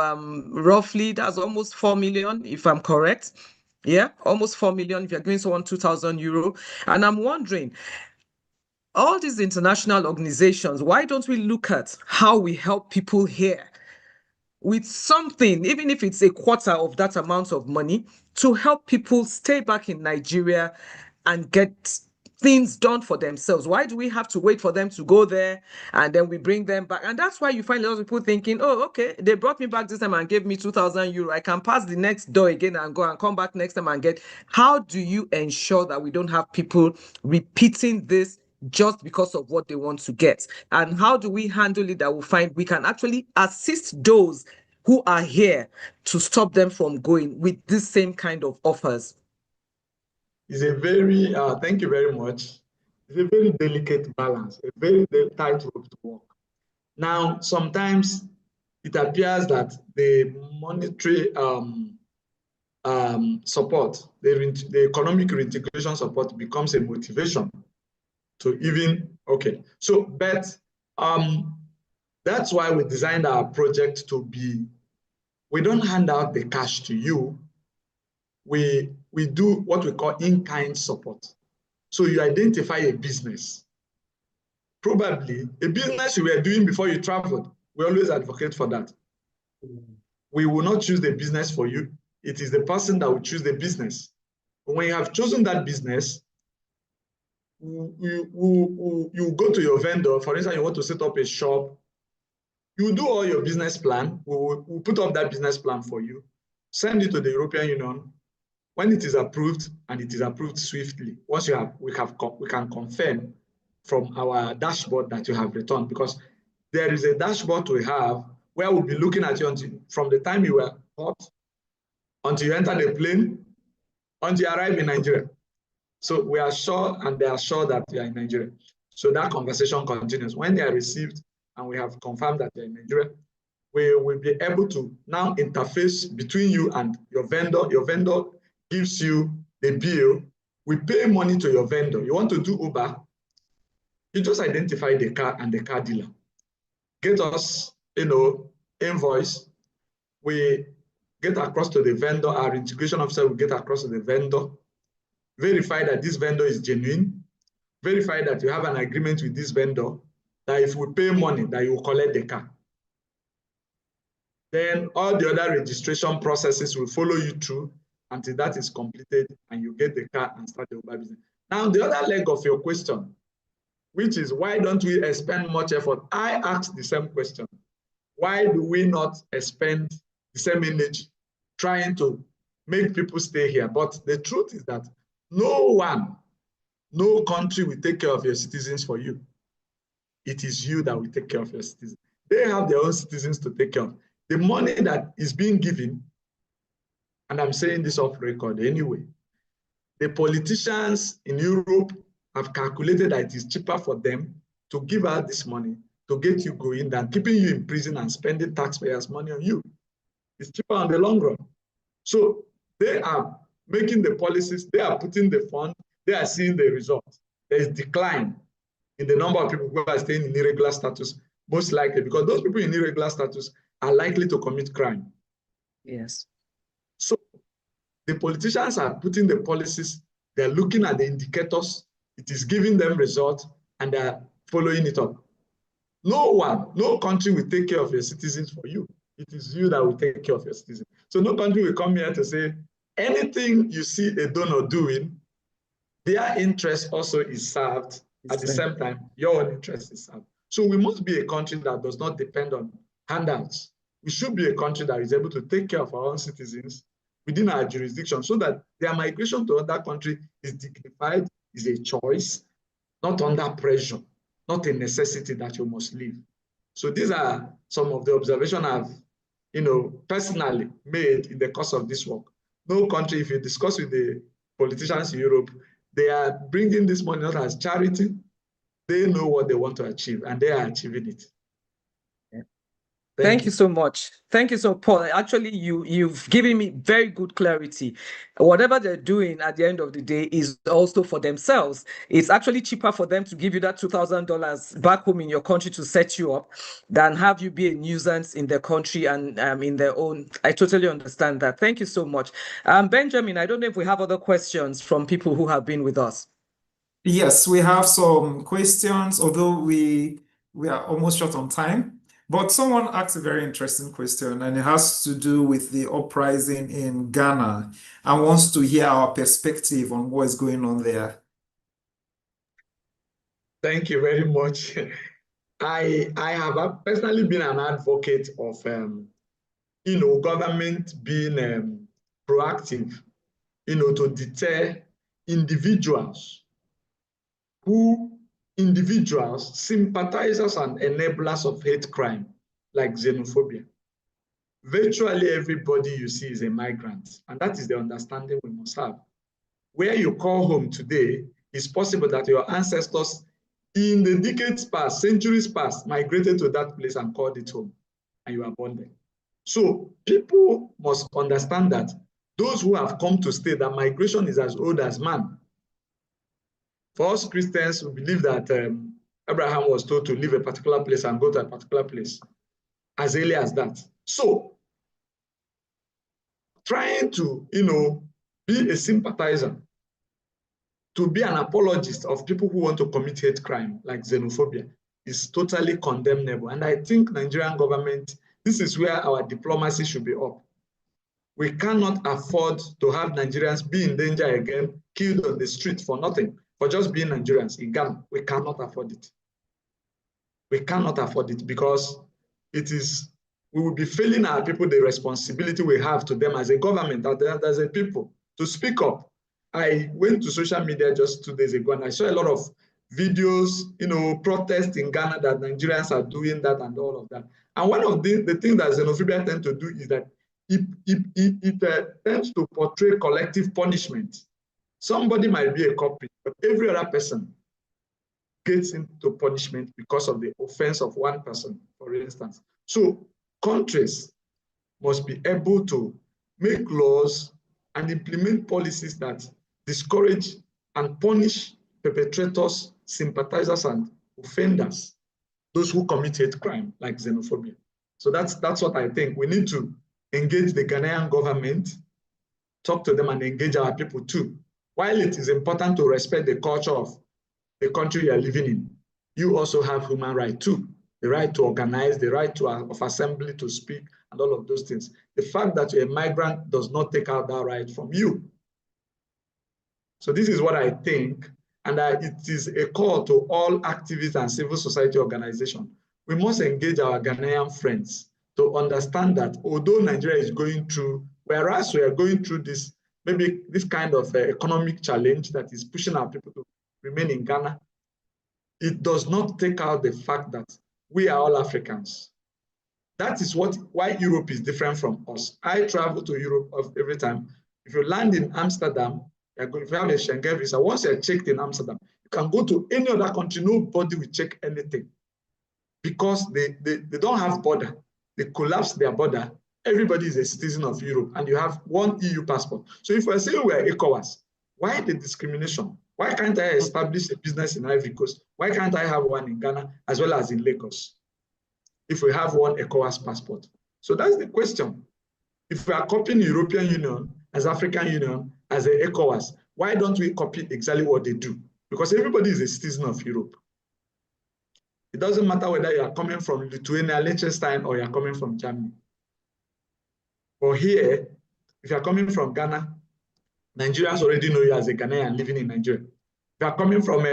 roughly, that's almost 4 million, if I'm correct. Yeah, almost 4 million if you're giving someone 2,000 euro. And I'm wondering, all these international organizations, why don't we look at how we help people here with something, even if it's a quarter of that amount of money, to help people stay back in Nigeria and get things done for themselves? Why do we have to wait for them to go there and then we bring them back? And that's why you find a lot of people thinking, oh, okay, they brought me back this time and gave me 2,000 euro. I can pass the next door again and go and come back next time and get. How do you ensure that we don't have people repeating this just because of what they want to get? And how do we handle it that we find we can actually assist those who are here to stop them from going with this same kind of offers? It's a very, thank you very much. It's a very delicate balance, a very tight rope to walk. Now, sometimes it appears that the monetary support, the economic reintegration support becomes a motivation to even, okay. So, but that's why we designed our project to be, we don't hand out the cash to you. We do what we call in-kind support. So you identify a business, probably a business you were doing before you traveled. We always advocate for that. We will not choose the business for you. It is the person that will choose the business. When you have chosen that business, you go to your vendor. For instance, you want to set up a shop. You do all your business plan. We'll put up that business plan for you, send it to the European Union. When it is approved, and it is approved swiftly, once we can confirm from our dashboard that you have returned, because there is a dashboard we have where we'll be looking at you from the time you were caught until you enter the plane, until you arrive in Nigeria. So we are sure, and they are sure that you are in Nigeria. So that conversation continues. When they are received and we have confirmed that you're in Nigeria, we will be able to now interface between you and your vendor. Your vendor gives you the bill. We pay money to your vendor. You want to do Uber, you just identify the car and the car dealer. Get us, invoice. We get across to the vendor. Our integration officer will get across to the vendor, verify that this vendor is genuine, verify that you have an agreement with this vendor, that if we pay money, that you will collect the car. Then all the other registration processes will follow you through until that is completed and you get the car and start the Uber business. Now, the other leg of your question, which is why don't we expend much effort? I asked the same question. Why do we not expend the same energy trying to make people stay here? But the truth is that no country will take care of your citizens for you. It is you that will take care of your citizens. They have their own citizens to take care of. The money that is being given, and I'm saying this off record anyway, the politicians in Europe have calculated that it is cheaper for them to give out this money to get you going than keeping you in prison and spending taxpayers' money on you. It's cheaper on the long run. So they are making the policies, they are putting the fund, they are seeing the result. There is decline in the number of people who are staying in irregular status, most likely because those people in irregular status are likely to commit crime. Yes. So the politicians are putting the policies, they're looking at the indicators, it is giving them results, and they're following it up. No country will take care of your citizens for you. It is you that will take care of your citizens. So no country will come here to say, anything you see a donor doing, their interest also is served. At the same time, your own interest is served. So we must be a country that does not depend on handouts. We should be a country that is able to take care of our own citizens within our jurisdiction so that their migration to another country is dignified, is a choice, not under pressure, not a necessity that you must leave. So these are some of the observations I've personally made in the course of this work. No country, if you discuss with the politicians in Europe, they are bringing this money not as charity. They know what they want to achieve, and they are achieving it. Thank you so much. Thank you so, Paul. Actually, you've given me very good clarity. Whatever they're doing at the end of the day is also for themselves. It's actually cheaper for them to give you that $2,000 back home in your country to set you up than have you be a nuisance in their country and in their own. I totally understand that. Thank you so much. Benjamin, I don't know if we have other questions from people who have been with us. Yes, we have some questions, although we are almost short on time. But someone asked a very interesting question, and it has to do with the uprising in Ghana and wants to hear our perspective on what is going on there. Thank you very much. I have personally been an advocate of government being proactive, to deter individuals, sympathizers and enablers of hate crime like xenophobia. Virtually everybody you see is a migrant, and that is the understanding we must have. Where you call home today, it's possible that your ancestors in the decades past, centuries past, migrated to that place and called it home, and you are born there. So people must understand that those who have come to stay, that migration is as old as man. For us Christians, we believe that Abraham was told to leave a particular place and go to a particular place as early as that. So trying to, be a sympathizer, to be an apologist of people who want to commit hate crime like xenophobia is totally condemnable. And I think Nigerian government, this is where our diplomacy should be up. We cannot afford to have Nigerians be in danger again, killed on the street for nothing, for just being Nigerians in Ghana. We cannot afford it. We cannot afford it because we will be failing our people the responsibility we have to them as a government, as a people, to speak up. I went to social media just 2 days ago and I saw a lot of videos, protests in Ghana that Nigerians are doing that and all of that. And one of the things that xenophobia tends to do is that it tends to portray collective punishment. Somebody might be a culprit, but every other person gets into punishment because of the offense of one person, for instance. So countries must be able to make laws and implement policies that discourage and punish perpetrators, sympathizers, and offenders, those who commit hate crime like xenophobia. So that's what I think. We need to engage the Ghanaian government, talk to them and engage our people too. While it is important to respect the culture of the country you are living in, you also have human rights too. The right to organize, the right of assembly, to speak, and all of those things. The fact that you're a migrant does not take out that right from you. So this is what I think, and it is a call to all activists and civil society organizations. We must engage our Ghanaian friends to understand that although Nigeria is going through, whereas we are going through this, maybe this kind of economic challenge that is pushing our people to remain in Ghana, it does not take out the fact that we are all Africans. That is why Europe is different from us. I travel to Europe every time. If you land in Amsterdam, if you have a Schengen visa, once you're checked in Amsterdam, you can go to any other country, nobody will check anything because they don't have border. They collapse their border. Everybody is a citizen of Europe and you have one EU passport. So if we're saying we're ECOWAS, why the discrimination? Why can't I establish a business in Ivory Coast? Why can't I have one in Ghana as well as in Lagos if we have one ECOWAS passport? So that's the question. If we are copying European Union as African Union, as a ECOWAS, why don't we copy exactly what they do? Because everybody is a citizen of Europe. It doesn't matter whether you are coming from Lithuania, Liechtenstein, or you are coming from Germany. But here, if you are coming from Ghana, Nigerians already know you as a Ghanaian living in Nigeria. If you are coming from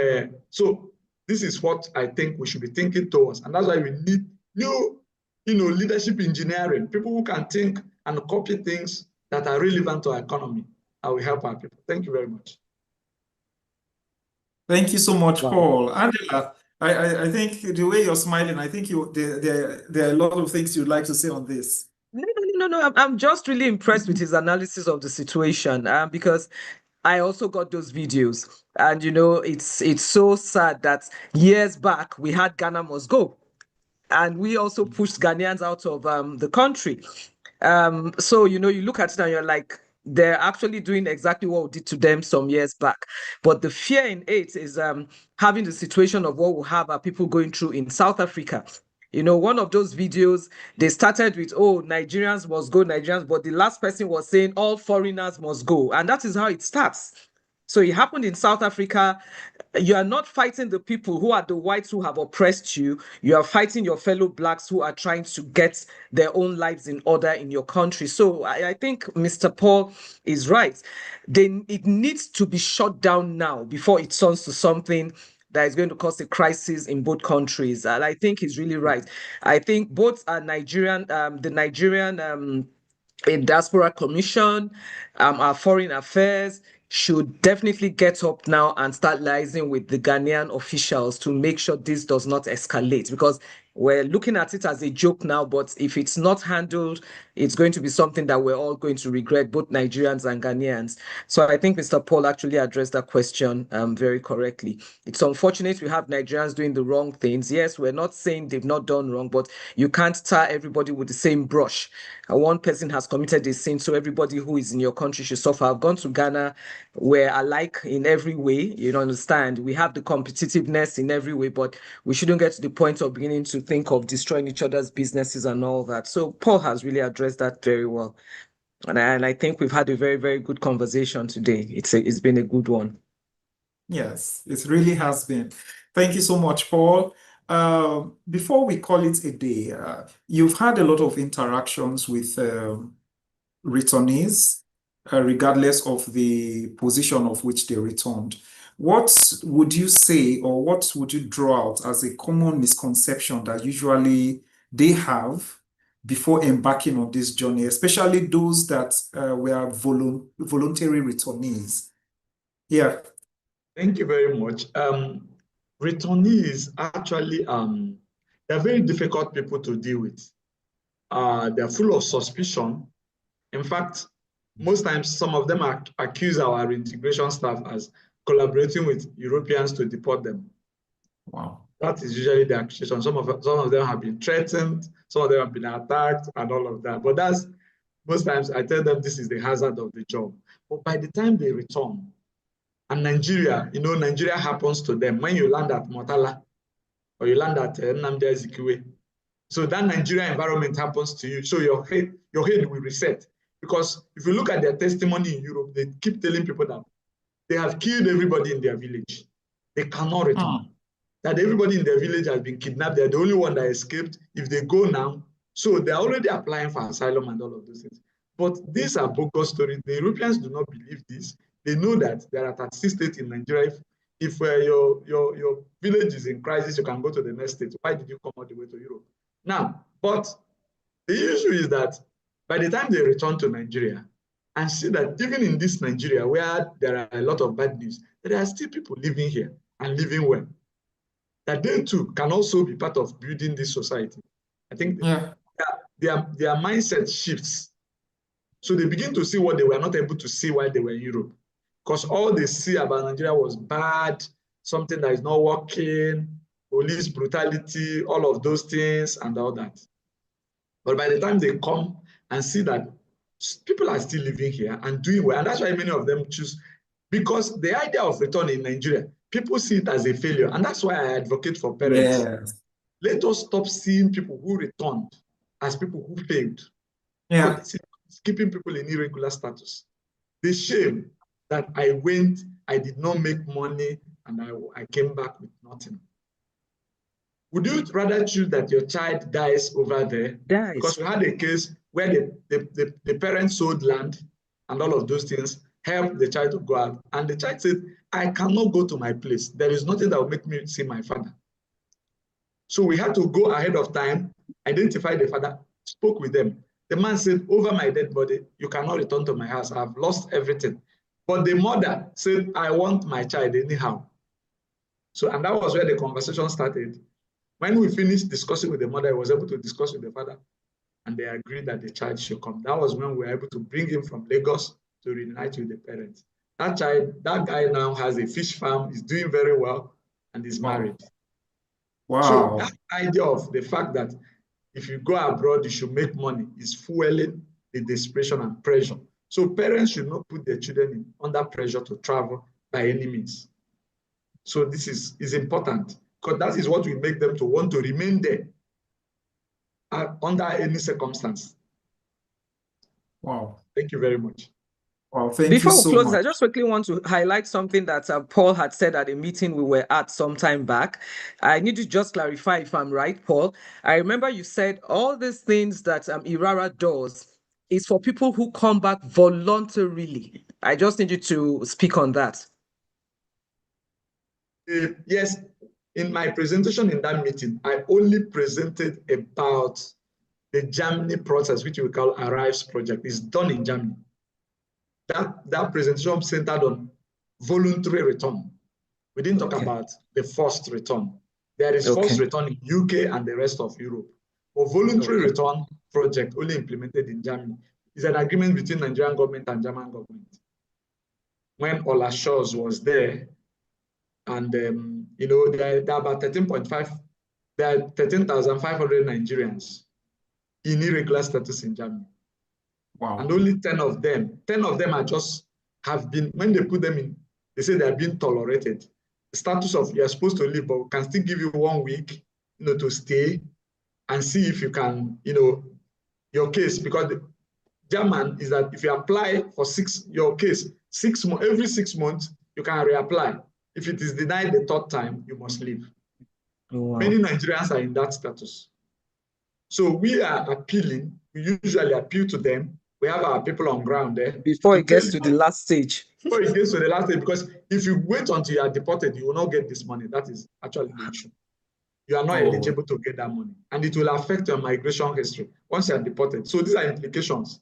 so this is what I think we should be thinking towards. And that's why we need new, leadership engineering, people who can think and copy things that are relevant to our economy. I will help our people. Thank you very much. Thank you so much, Wow. Paul. Angela, I think the way you're smiling, I think there are a lot of things you'd like to say on this. No, no. I'm just really impressed with his analysis of the situation, because I also got those videos, and it's so sad that years back we had Ghana Must Go, and we also pushed Ghanaians out of the country. So you look at it and you're like, they're actually doing exactly what we did to them some years back. But the fear in it is having the situation of what we have our people going through in South Africa. One of those videos, they started with, oh, Nigerians must go, Nigerians, but the last person was saying all foreigners must go. And that is how it starts. So it happened in South Africa. You are not fighting the people who are the whites who have oppressed you. You are fighting your fellow blacks who are trying to get their own lives in order in your country. So I think Mr. Paul is right. It needs to be shut down now before it turns to something that is going to cause a crisis in both countries. And I think he's really right. I think both are Nigerian, the Nigerian Diaspora Commission, our foreign affairs should definitely get up now and start liaising with the Ghanaian officials to make sure this does not escalate, because we're looking at it as a joke now, but if it's not handled, it's going to be something that we're all going to regret, both Nigerians and Ghanaians. So I think Mr. Paul actually addressed that question very correctly. It's unfortunate we have Nigerians doing the wrong things. Yes, we're not saying they've not done wrong, but you can't tar everybody with the same brush. One person has committed a sin, so everybody who is in your country should suffer. I've gone to Ghana, we're alike in every way. You understand? We have the competitiveness in every way, but we shouldn't get to the point of beginning to think of destroying each other's businesses and all that. So Paul has really addressed that very well. And I think we've had a very, very good conversation today. It's been a good one. Yes, it really has been. Thank you so much, Paul. Before we call it a day, you've had a lot of interactions with returnees, regardless of the position of which they returned. What would you say, or what would you draw out as a common misconception that usually they have before embarking on this journey, especially those that were voluntary returnees? Yeah. Thank you very much. Returnees actually they're very difficult people to deal with. They're full of suspicion. In fact, most times some of them accuse our integration staff as collaborating with Europeans to deport them. Wow. That is usually the accusation. Some of them have been threatened, some of them have been attacked, and all of that. But that's most times I tell them this is the hazard of the job. But by the time they return, and Nigeria, Nigeria happens to them when you land at Motala or you land at Nnamdi Azikiwe. So that Nigeria environment happens to you. So your head will reset. Because if you look at their testimony in Europe, they keep telling people that they have killed everybody in their village. They cannot return. That everybody in their village has been kidnapped. They're the only one that escaped. If they go now, so they're already applying for asylum and all of those things. But these are bogus stories. The Europeans do not believe this. They know that there are 36 states in Nigeria. If your village is in crisis, you can go to the next state. Why did you come all the way to Europe? Now, but the issue is that by the time they return to Nigeria and see that even in this Nigeria, where there are a lot of bad news, there are still people living here and living well, that they too can also be part of building this society. I think their mindset shifts. So they begin to see what they were not able to see while they were in Europe. Because all they see about Nigeria was bad, something that is not working, police brutality, all of those things and all that. But by the time they come and see that people are still living here and doing well, and that's why many of them choose, because the idea of return in Nigeria, people see it as a failure. And that's why I advocate for parents. Yes. Let us stop seeing people who returned as people who failed. Yeah. But this is keeping people in irregular status. The shame that I went, I did not make money, and I came back with nothing. Would you rather choose that your child dies over there? Because we had a case where the parents sold land and all of those things, helped the child to go out. And the child said, I cannot go to my place. There is nothing that will make me see my father. So we had to go ahead of time, identify the father, spoke with them. The man said, over my dead body, you cannot return to my house. I've lost everything. But the mother said, I want my child anyhow. So, and that was where the conversation started. When we finished discussing with the mother, I was able to discuss with the father. and they agreed that the child should come. That was when we were able to bring him from Lagos to reunite with the parents. That guy now has a fish farm, is doing very well, and is married. So Wow. that idea of the fact that if you go abroad, you should make money is fueling the desperation and pressure. So parents should not put their children under pressure to travel by any means. So this is important, because that is what will make them to want to remain there under any circumstance. Wow. Thank you very much. Wow, thank you Before we so close, much. I just quickly want to highlight something that Paul had said at a meeting we were at some time back. I need to just clarify if I'm right, Paul. I remember you said all these things that Irara does is for people who come back voluntarily. I just need you to speak on that. Yes, in my presentation in that meeting, I only presented about the Germany process, which we call Arrives project. It's done in Germany. That presentation centered on voluntary return. We didn't talk about the forced return. There is forced return in UK and the rest of Europe. But voluntary return project only implemented in Germany is an agreement between Nigerian government and German government. When Ola Scholz was there, and you know, there are about 13.5, there are 13,500 Nigerians in irregular status in Germany. Wow. And only 10 of them are just have been, when they put them in, they say they are being tolerated. The status of you're supposed to leave, but we can still give you 1 week, you know, to stay and see if you can, you know, your case, because the German is that if you apply for your case, 6 months, every 6 months, you can reapply. If it is denied the 3rd time, you must leave. Wow. Many Nigerians are in that status. So we are appealing, we usually appeal to them. We have our people on ground there. Before it gets to the last stage. Before it gets to the last stage, because if you wait until you are deported, you will not get this money. That is actually the issue. You are not eligible to get that money. And it will affect your migration history once you are deported. So these are implications.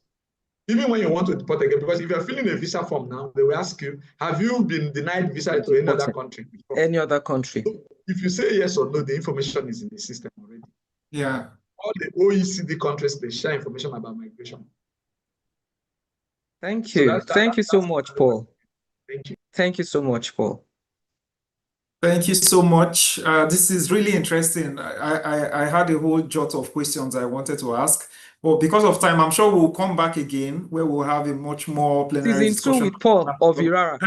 Even when you want to deport again, because if you're filling a visa form now, they will ask you, have you been denied visa to any other country before? Any other country. So if you say yes or no, the information is in the system already. Yeah. All the OECD countries, they share information about migration. Thank you. Thank you so much, Paul. Thank you. Thank you so much, Paul. Thank you so much. This is really interesting. I had a whole jot of questions I wanted to ask, but because of time, I'm sure we'll come back again where we'll have a much more plenary Season 2 discussion. with Paul of Irara.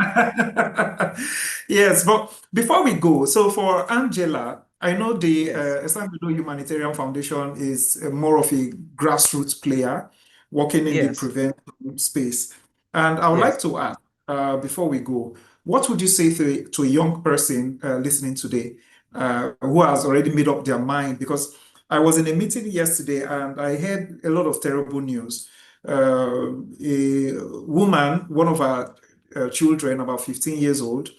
Yes, but before we go, so for Angela, I know the Yes. Istanbul Humanitarian Foundation is more of a grassroots player working in the Yes. prevention space. And I would Yes. like to ask, before we go, what would you say to a young person listening today who has already made up their mind? Because I was in a meeting yesterday and I heard a lot of terrible news. A woman, one of our children, about 15 years old,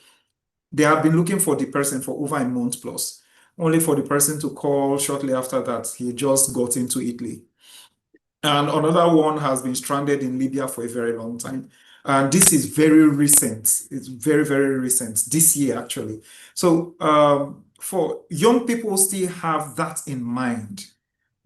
they have been looking for the person for over a month plus, only for the person to call shortly after that he just got into Italy. And another one has been stranded in Libya for a very long time. And this is very recent. It's very, very recent, this year actually. So for young people still have that in mind,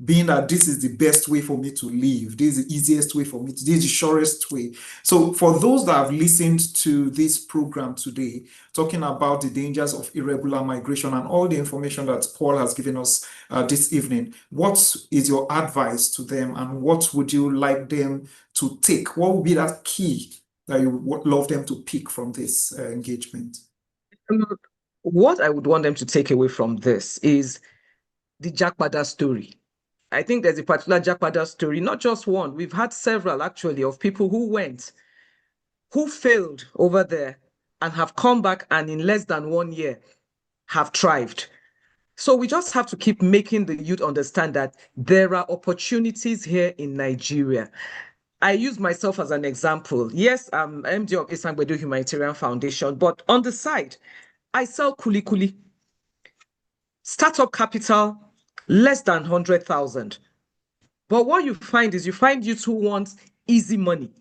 being that this is the best way for me to live, this is the easiest way for me, this is the surest way. So for those that have listened to this program today, talking about the dangers of irregular migration and all the information that Paul has given us this evening, what is your advice to them and what would you like them to take? What would be that key that you would love them to pick from this engagement? What I would want them to take away from this is the Jakpada story. I think there's a particular Jakpada story, not just one. We've had several actually of people who went, who failed over there and have come back and in less than 1 year have thrived. So we just have to keep making the youth understand that there are opportunities here in Nigeria. I use myself as an example. Yes, I'm MD of Istanbul Humanitarian Foundation, but on the side, I sell kuli kuli. Startup capital, less than 100,000. But what you find is you find youth who want easy money.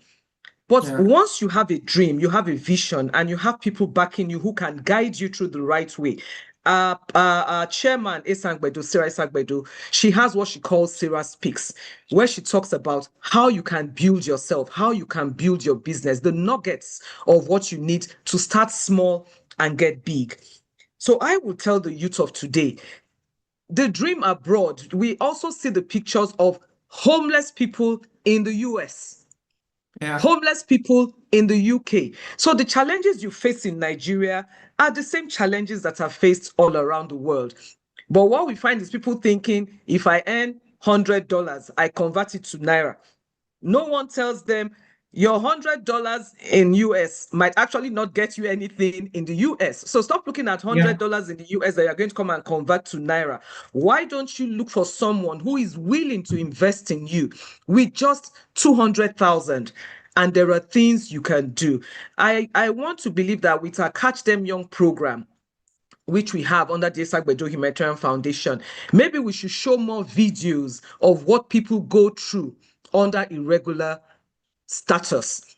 But once you have a dream, you have a vision, and you have people backing you who can guide you through the right way, chairman, Sarah Isangbedu, she has what she calls Sarah Speaks, where she talks about how you can build yourself, how you can build your business, the nuggets of what you need to start small and get big. So I will tell the youth of today, the dream abroad, we also see the pictures of homeless people in the US, homeless people in the UK. So the challenges you face in Nigeria are the same challenges that are faced all around the world. But what we find is people thinking, if I earn $100, I convert it to Naira. No one tells them your $100 in US might actually not get you anything in the US. So stop looking at $100 in the US that you're going to come and convert to Naira. Why don't you look for someone who is willing to invest in you with just 200,000? And there are things you can do. I want to believe that with our Catch Them Young program, which we have under the Esagbedo Humanitarian Foundation, maybe we should show more videos of what people go through under irregular status.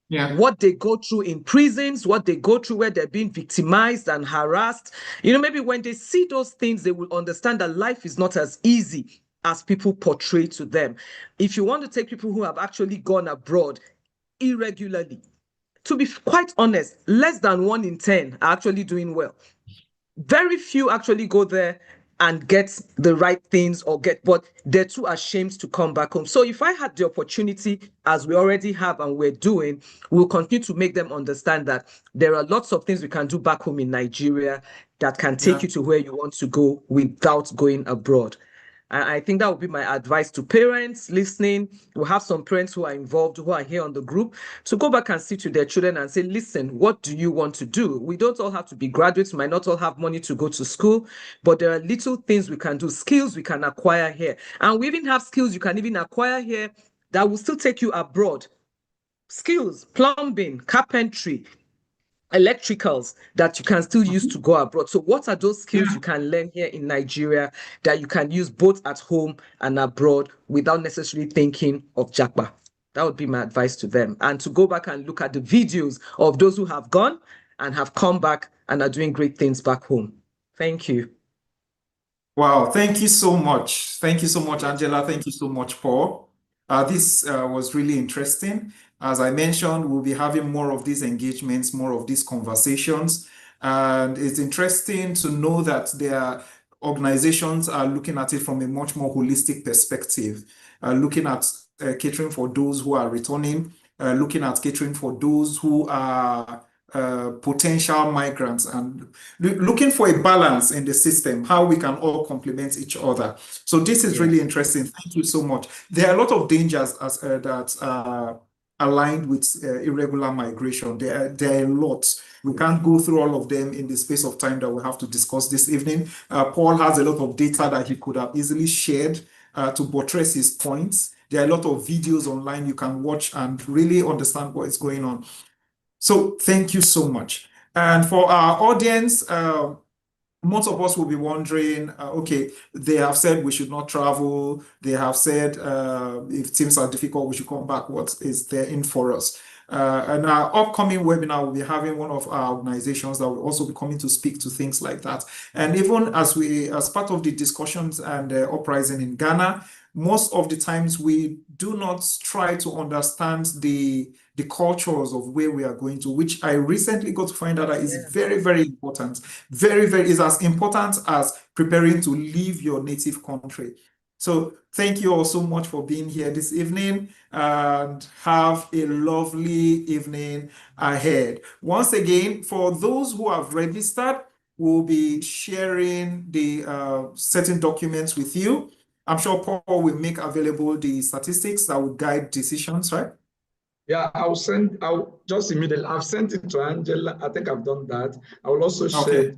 What they go through in prisons, what they go through where they're being victimized and harassed. Maybe when they see those things, they will understand that life is not as easy as people portray to them. If you want to take people who have actually gone abroad irregularly, to be quite honest, less than 1 in 10 are actually doing well. Very few actually go there and get the right things but they're too ashamed to come back home. So if I had the opportunity, as we already have and we're doing, we'll continue to make them understand that there are lots of things we can do back home in Nigeria that can take you to where you want to go without going abroad. And I think that would be my advice to parents listening. We'll have some parents who are involved, who are here on the group, to go back and sit with their children and say, listen, what do you want to do? We don't all have to be graduates, we might not all have money to go to school, but there are little things we can do, skills we can acquire here. And we even have skills you can even acquire here that will still take you abroad. Skills, plumbing, carpentry, electricals that you can still use to go abroad. So what are those skills you can learn here in Nigeria that you can use both at home and abroad without necessarily thinking of Japa? That would be my advice to them. And to go back and look at the videos of those who have gone and have come back and are doing great things back home. Thank you. Wow, thank you so much. Thank you so much, Angela. Thank you so much, Paul. This was really interesting. As I mentioned, we'll be having more of these engagements, more of these conversations. And it's interesting to know that their organizations are looking at it from a much more holistic perspective, looking at catering for those who are returning, looking at catering for those who are potential migrants, and looking for a balance in the system, how we can all complement each other. So this is really interesting. Thank you so much. There are a lot of dangers that are aligned with irregular migration. There are a lot. We can't go through all of them in the space of time that we have to discuss this evening. Paul has a lot of data that he could have easily shared to buttress his points. There are a lot of videos online you can watch and really understand what is going on. So thank you so much. And for our audience, most of us will be wondering, okay, they have said we should not travel. They have said if things are difficult, we should come back. What is there in for us? And our upcoming webinar will be having one of our organizations that will also be coming to speak to things like that. And even as part of the discussions and uprising in Ghana, most of the times we do not try to understand the cultures of where we are going to, which I recently got to find out that is very, very important. Very, very is as important as preparing to leave your native country. So thank you all so much for being here this evening, and have a lovely evening ahead. Once again, for those who have registered, we'll be sharing the certain documents with you. I'm sure Paul will make available the statistics that will guide decisions, right? Yeah, I'll just immediately, I've sent it to Angela. I think I've done that. I will also share it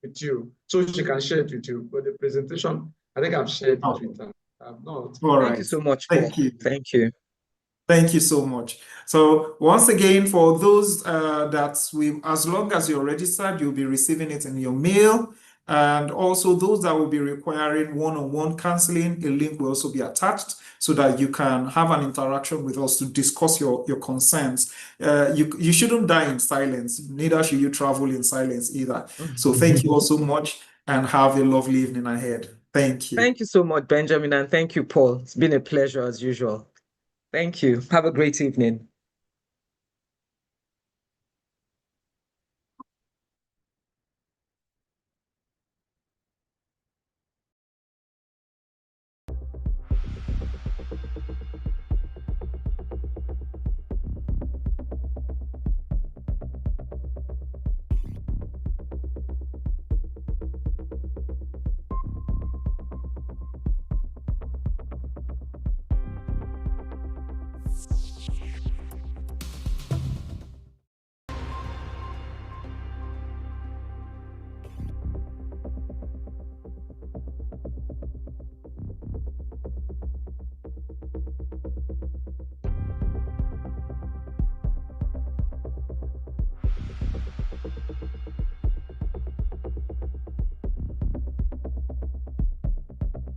with you, so she can share it with you. But the presentation, I think I've shared it with her. I've not. All right. Thank you so much, Paul. Thank you. Thank you. Thank you so much. So once again, for those as long as you're registered, you'll be receiving it in your mail. And also those that will be requiring one-on-one counseling, a link will also be attached so that you can have an interaction with us to discuss your concerns. You shouldn't die in silence, neither should you travel in silence either. So thank you all so much and have a lovely evening ahead. Thank you. Thank you so much, Benjamin, and thank you, Paul. It's been a pleasure as usual. Thank you. Have a great evening.